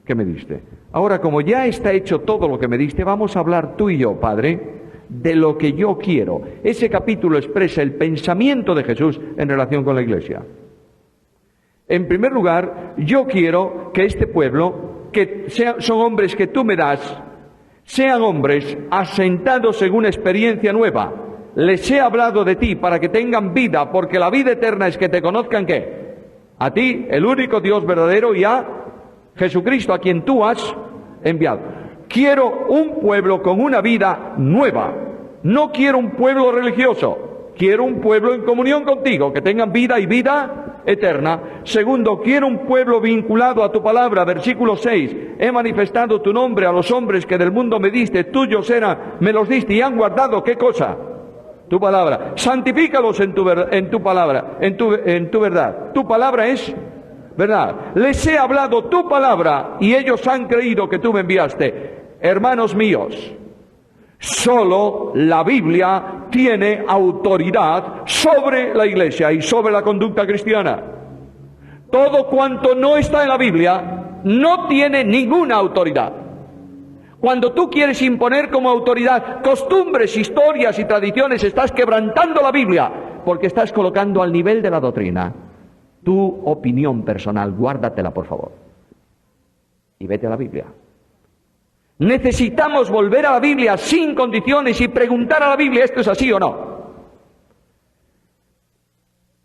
que me diste? Ahora, como ya está hecho todo lo que me diste, vamos a hablar tú y yo, Padre, de lo que yo quiero. Ese capítulo expresa el pensamiento de Jesús en relación con la Iglesia. En primer lugar, yo quiero que este pueblo, son hombres que tú me das, sean hombres asentados en una experiencia nueva. Les he hablado de ti para que tengan vida, porque la vida eterna es que te conozcan, ¿qué? A ti, el único Dios verdadero, y a Jesucristo, a quien tú has enviado. Quiero un pueblo con una vida nueva. No quiero un pueblo religioso. Quiero un pueblo en comunión contigo, que tengan vida y vida eterna. Segundo, quiero un pueblo vinculado a tu palabra. Versículo 6. He manifestado tu nombre a los hombres que del mundo me diste. Tuyos eran, me los diste y han guardado, ¿qué cosa? Tu palabra. Santifícalos en tu palabra, en tu verdad. Tu palabra es verdad. Les he hablado tu palabra y ellos han creído que tú me enviaste. Hermanos míos, solo la Biblia tiene autoridad sobre la Iglesia y sobre la conducta cristiana. Todo cuanto no está en la Biblia no tiene ninguna autoridad. Cuando tú quieres imponer como autoridad costumbres, historias y tradiciones, estás quebrantando la Biblia, porque estás colocando al nivel de la doctrina tu opinión personal. Guárdatela, por favor, y vete a la Biblia. Necesitamos volver a la Biblia sin condiciones y preguntar a la Biblia, ¿esto es así o no?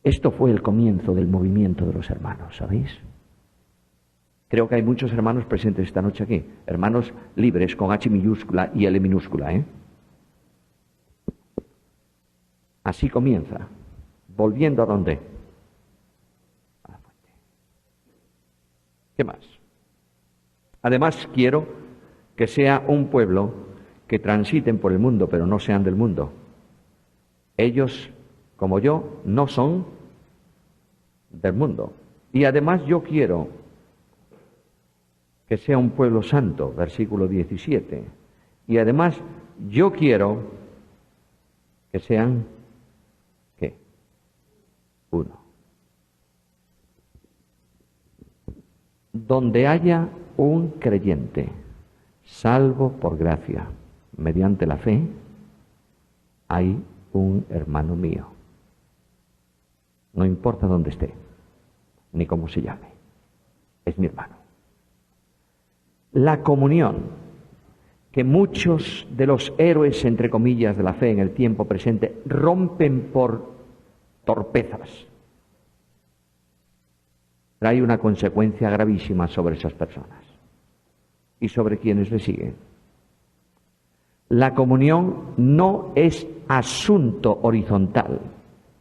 Esto fue el comienzo del movimiento de los hermanos, ¿sabéis? Creo que hay muchos hermanos presentes esta noche aquí, hermanos libres con H minúscula y L minúscula, ¿eh? Así comienza, volviendo a dónde. A la fuente. ¿Qué más? Además, quiero que sea un pueblo que transiten por el mundo, pero no sean del mundo. Ellos, como yo, no son del mundo. Y además yo quiero que sea un pueblo santo, versículo 17. Y además yo quiero que sean, ¿qué? Uno. Donde haya un creyente, salvo por gracia, mediante la fe, hay un hermano mío. No importa dónde esté, ni cómo se llame, es mi hermano. La comunión que muchos de los héroes, entre comillas, de la fe en el tiempo presente rompen por torpezas, trae una consecuencia gravísima sobre esas personas y sobre quienes le siguen. La comunión no es asunto horizontal.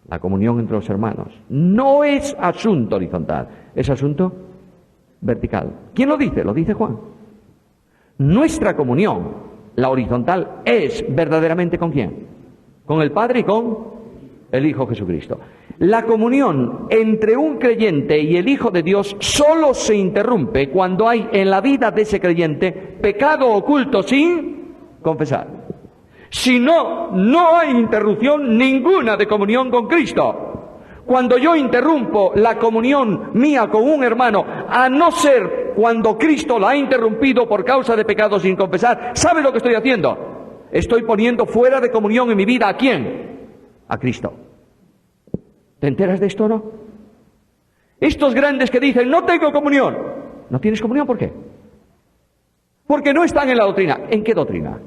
La comunión entre los hermanos no es asunto horizontal, es asunto vertical. ¿Quién lo dice? Lo dice Juan. Nuestra comunión, la horizontal, es verdaderamente ¿con quién? Con el Padre y con el Hijo Jesucristo. La comunión entre un creyente y el Hijo de Dios solo se interrumpe cuando hay en la vida de ese creyente pecado oculto sin confesar. Si no, no hay interrupción ninguna de comunión con Cristo. Cuando yo interrumpo la comunión mía con un hermano, a no ser cuando Cristo la ha interrumpido por causa de pecado sin confesar, ¿sabe lo que estoy haciendo? Estoy poniendo fuera de comunión en mi vida ¿a quién? A Cristo. ¿Te enteras de esto o no? Estos grandes que dicen, no tengo comunión. ¿No tienes comunión? ¿Por qué? Porque no están en la doctrina. ¿En qué doctrina?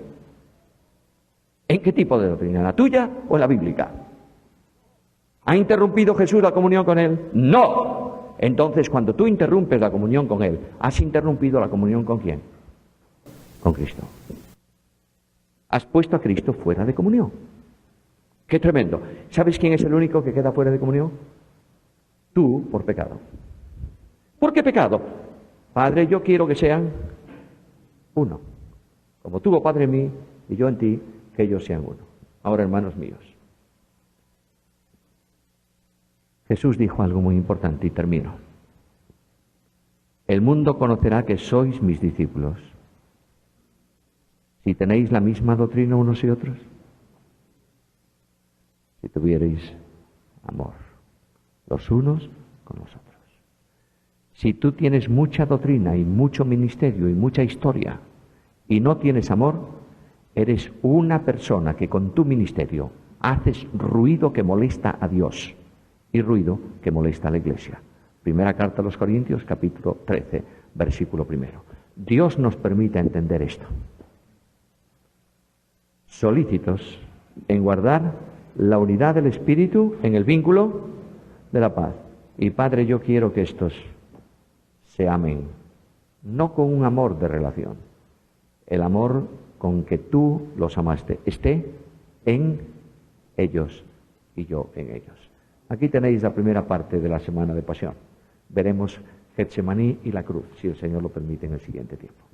¿En qué tipo de doctrina? ¿La tuya o la bíblica? ¿Ha interrumpido Jesús la comunión con él? No. Entonces, cuando tú interrumpes la comunión con él, ¿has interrumpido la comunión con quién? Con Cristo. Has puesto a Cristo fuera de comunión. ¡Qué tremendo! ¿Sabes quién es el único que queda fuera de comunión? Tú, por pecado. ¿Por qué pecado? Padre, yo quiero que sean uno. Como tú, oh Padre en mí, y yo en ti, que ellos sean uno. Ahora, hermanos míos, Jesús dijo algo muy importante y termino. El mundo conocerá que sois mis discípulos si tenéis la misma doctrina unos y otros. Si tuvierais amor los unos con los otros. Si tú tienes mucha doctrina y mucho ministerio y mucha historia y no tienes amor, eres una persona que con tu ministerio haces ruido que molesta a Dios y ruido que molesta a la Iglesia. Primera carta a los Corintios, capítulo 13, versículo 1. Dios nos permite entender esto. Solícitos en guardar la unidad del Espíritu en el vínculo de la paz. Y Padre, yo quiero que estos se amen, no con un amor de relación, el amor con que tú los amaste, esté en ellos y yo en ellos. Aquí tenéis la primera parte de la Semana de Pasión. Veremos Getsemaní y la cruz, si el Señor lo permite, en el siguiente tiempo.